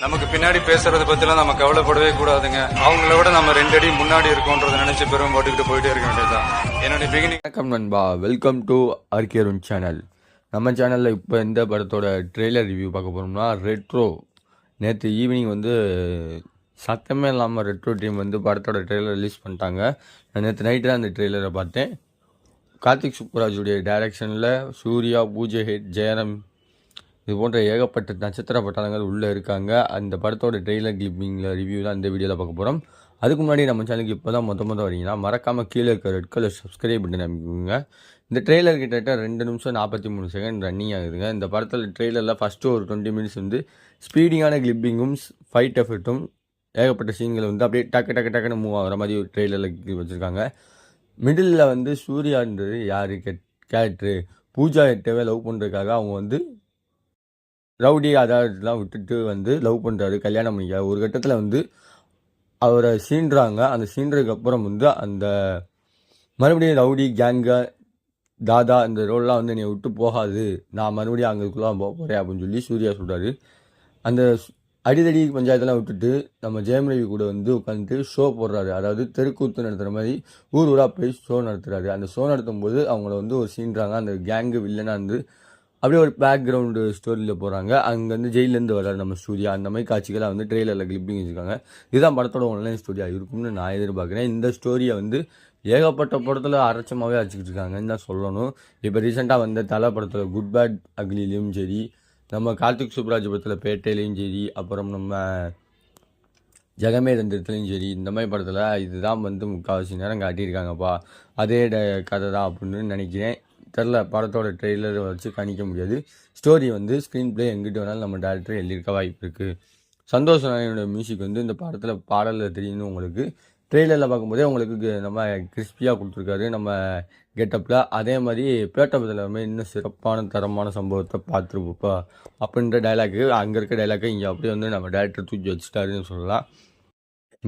நமக்கு பின்னாடி பேசுறதை பத்திலாம் நம்ம கவலைப்படவே கூடாதுங்க. அவங்கள விட நம்ம 2 அடி முன்னாடி இருக்கோன்றதை நினைச்சு பெரும் போட்டுக்கிட்டு போயிட்டே இருக்க வேண்டியதுதான். என்னுடைய பிகினிங். வணக்கம் நண்பா, வெல்கம் டு ஆர்கேருன் சேனல். நம்ம சேனலில் இப்போ இந்த படத்தோட ட்ரெய்லர் ரிவ்யூ பார்க்க போகிறோம்னா ரெட்ரோ. நேற்று ஈவினிங் சத்தமே இல்லாமல் ரெட்ரோ டீம் படத்தோட ட்ரெய்லர் ரிலீஸ் பண்ணிட்டாங்க. நான் நேற்று நைட்டு தான் அந்த ட்ரெய்லரை பார்த்தேன். கார்த்திக் சுப்புராஜுடைய டைரக்ஷனில் சூர்யா, பூஜை ஹெட், ஜெயராம் இது போன்ற ஏகப்பட்ட நட்சத்திர பட்டாளங்கள் உள்ளே இருக்காங்க. அந்த படத்தோட ட்ரெய்லர் கிளிப்பிங்கில் ரிவ்யூ தான் இந்த வீடியோவில் பார்க்க போகிறோம். அதுக்கு முன்னாடி நம்ம சேனலுக்கு இப்போ தான் மொத்தம் வரீங்கன்னா மறக்காமல் கீழே இருக்க ரெட் கலர் சப்ஸ்கிரைப் பண்ணி நம்பிக்கோங்க. இந்த ட்ரெய்லர் கிட்டத்தட்ட 2 நிமிஷம் 43 செகண்ட் ரன்னிங் ஆகுதுங்க. இந்த படத்தில் ட்ரெய்லரில் ஃபஸ்ட்டு ஒரு 20 மினிட்ஸ் ஸ்பீடிங்கான கிளிப்பிங்கும் ஃபைட் எஃபெக்ட்டும் ஏகப்பட்ட சீன்கள் அப்படியே டக்குன்னு மூவ் ஆகிற மாதிரி ஒரு ட்ரெய்லரில் வச்சுருக்காங்க. மிடில் சூர்யான்றது யார் கேரக்டரு பூஜா ஹெட்டவே லவ் பண்ணுறதுக்காக அவங்க ரவுடி அதாவதுலாம் விட்டுட்டு லவ் பண்ணுறாரு, கல்யாணம் பண்ணிக்க. ஒரு கட்டத்தில் அவரை சீன்றாங்க. அந்த சீன்றதுக்கு அப்புறம் அந்த மறுபடியும் ரவுடி கேங்க தாதா இந்த ரோல்லாம் என்னை விட்டு போகாது, நான் மறுபடியும் அங்கேக்குள்ளே போக போகிறேன் அப்படின்னு சொல்லி சூர்யா சொல்கிறாரு. அந்த அடிதடி பஞ்சாயத்தெல்லாம் விட்டுட்டு நம்ம ஜெயம் ரவி கூட உட்காந்துட்டு ஷோ போடுறாரு. அதாவது தெருக்கூத்து நடத்துகிற மாதிரி ஊராக போய் ஷோ நடத்துகிறாரு. அந்த ஷோ நடத்தும் போது அவங்கள ஒரு சீன்றாங்க. அந்த கேங்கு வில்லனாக அப்படியே ஒரு பேக்ரவுண்டு ஸ்டோரியில் போகிறாங்க. அங்கே ஜெயிலேருந்து வர்றாரு நம்ம சூர்யா. அந்த மாதிரி காட்சிகளாக ட்ரெய்லரில் கிளிப்பிங் வச்சுருக்காங்க. இதுதான் படத்தோட ஆன்லைன் ஸ்டோரியாக இருக்கும்னு நான் எதிர்பார்க்குறேன். இந்த ஸ்டோரியை ஏகப்பட்ட படத்தில் அரைச்சமாகவே அரைச்சிக்கிட்டு இருக்காங்கன்னு தான் சொல்லணும். இப்போ ரீசெண்டாக தலை படத்தில் குட் பேட் அக்லிலையும் சரி, நம்ம கார்த்திக் சுப்ராஜ் படத்தில் பேட்டையிலையும் சரி, அப்புறம் நம்ம ஜெகமே தந்திரத்துலையும் சரி, இந்த மாதிரி படத்தில் இதுதான் முக்கால்வாசி நேரம் காட்டியிருக்காங்கப்பா. அதே கதை தான் அப்படின்னு நினைக்கிறேன். தெரில, படத்தோட ட்ரெய்லரை வச்சு கணிக்க முடியாது. ஸ்டோரி ஸ்க்ரீன் பிளே எங்கிட்ட வேணாலும் நம்ம டேரக்டர் எழுதியிருக்க வாய்ப்பு இருக்குது. சந்தோஷ் நாராயணோட மியூசிக் இந்த படத்தில் பாடலில் தெரியும்னு உங்களுக்கு ட்ரெய்லரில் பார்க்கும்போதே உங்களுக்கு நம்ம கிறிஸ்பியாக கொடுத்துருக்காரு நம்ம கெட்டப்பில். அதே மாதிரி பேட்டப்பத்தில் இன்னும் சிறப்பான தரமான சம்பவத்தை பார்த்துருப்போப்பா அப்படின்ற டைலாக்கு அங்கே இருக்க டைலாக்கை இங்கே அப்படியே நம்ம டேரக்டர் தூக்கி வச்சுட்டாருன்னு சொல்லலாம்.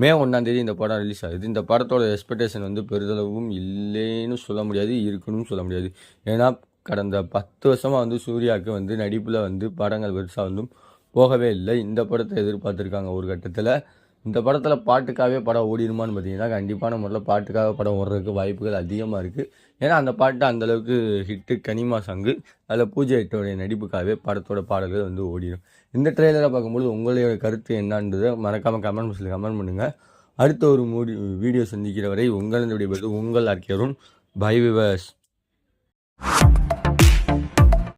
மே 1ஆம் தேதி இந்த படம் ரிலீஸ் ஆகுது. இந்த படத்தோட எக்ஸ்பெக்டேஷன் பெரிதளவும் இல்லைன்னு சொல்ல முடியாது, இருக்குன்னு சொல்ல முடியாது. ஏன்னா கடந்த 10 வருஷமாக சூர்யாவுக்கு நடிப்பில் படங்கள் பெருசாக போகவே இல்லை. இந்த படத்தை எதிர்பார்த்துருக்காங்க ஒரு கட்டத்தில். இந்த படத்தில் பாட்டுக்காகவே படம் ஓடிடுமான்னு பார்த்தீங்கன்னா கண்டிப்பான முறையில் பாட்டுக்காக படம் ஓடுறதுக்கு வாய்ப்புகள் அதிகமாக இருக்குது. ஏன்னா அந்த பாட்டு அந்தளவுக்கு ஹிட்டு. கனிமா சாங்கு அதில் பூஜை ஹிட்டோடைய நடிப்புக்காகவே படத்தோட பாடல்கள் ஓடிடும். இந்த ட்ரெய்லரை பார்க்கும்போது உங்களுடைய கருத்து என்னன்றதை மறக்காமல் கமெண்ட் பாக்ஸில் கமெண்ட் பண்ணுங்கள். அடுத்த ஒரு வீடியோ சந்திக்கிற வரை உங்களுடைய உங்கள் ஆர்கேருன். By viewers.